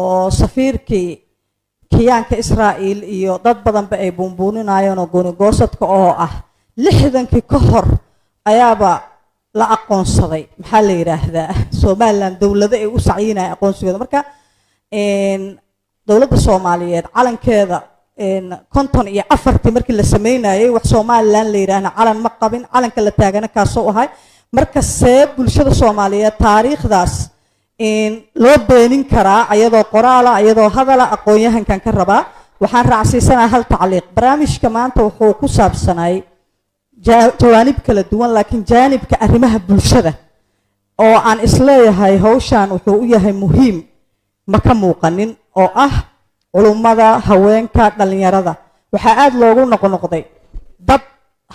oo safiirkii kiyaanka Israa'iil iyo dad badan ba ay buunbuuninayeen oo gooni-goosadka oo ah 60kii ka hor ayaaba la aqoonsaday maxaa la yiraahdaa Soomaaliland dawladda ay u saciinay aqoonsigooda marka dawladda Soomaaliyeed calankeeda konton iyo afartii markii la sameynayay wax Soomaaliland la yiraahdo calan ma qabin calanka la taagana ka soo ahay marka see bulshada Soomaaliyeed taariikhdaas loo beenin karaa ayadoo qoraal ah ayadoo hadal aqoon-yahankan ka rabaa waxaan raacsiisanahay hal tacliiq barnaamijka maanta wuxuu ku saabsanay jawaanib kala duwan laakiin jaanibka arrimaha bulshada oo aan isleeyahay hawshan wuxuu u yahay muhiim ma ka muuqanin oo ah culumada haweenka dhalinyarada waxa aad loogu noqnoqday dad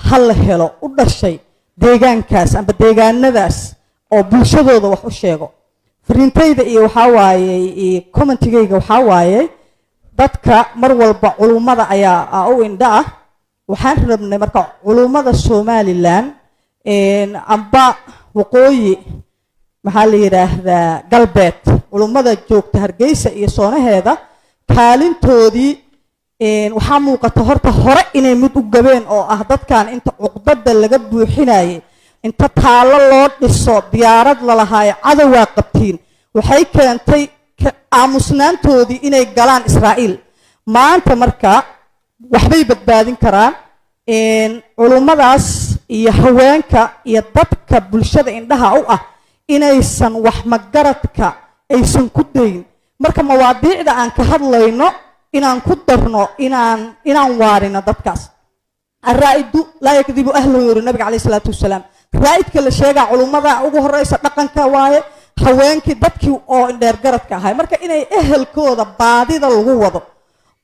hal helo u dhashay deegaankaas amba deegaanadaas oo bulshadooda wax u sheego فرينتيدا iyo waxa waaye commentigayga waxa waaye dadka mar walba culumada ayaa u indha ah waxaan rabnay marka culumada Soomaaliland amba waqooyi maxaa la yiraahdaa galbeed culumada joogta Hargeysa iyo Soonaheeda kaalintoodii waxa muuqata horta hore inay mid u gabeen oo ah dadkan inta cuqdada laga buuxinayay inta taalo loo dhiso diyaarad la lahaay cadawaa qabtiin waxay keentay aamusnaantoodii inay galaan Israa'iil maanta marka waxbay badbaadin karaan culumadaas iyo haweenka iyo dadka bulshada indhaha u ah inaysan wax magaradka aysan ku dayn marka mawaadiicda aan ka hadlayno inaan ku darno inaan waarino dadkaas araa'idu la yakdibu ahlu nabiga kaleey salaatu wasalaam raa'idka la sheega culumada ugu horeysa dhaqanka waaye haweenkii dadkii oo indheer garadka ahay marka inay ehelkooda baadida lagu wado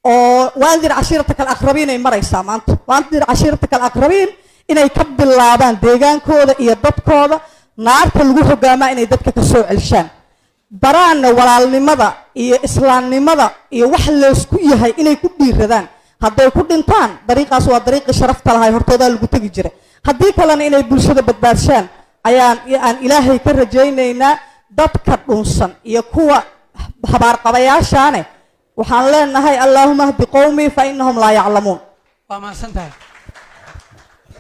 oo waandir cashiirta kala aqrabiin ay maraysaa maanta waandir cashiirta kala aqrabiin inay ka bilaabaan deegaankooda iyo dadkooda naarta lagu hogaamaa inay dadka ka soo celshaan baraana walaalnimada iyo islaamnimada iyo wax la isku yahay inay ku dhiiradaan hadday ku dhintaan dariiqaas waa dariiqi sharafta lahay hortooda lagu tagi jiray haddii kalena inay bulshada badbaadshaan ayaan ilaahay ka rajaynaynaa dadka dhunsan iyo kuwa habaar qabayaashaane waxaan leenahay Allahumma hdi qawmi fa innahum la ya'lamun waa ma santahay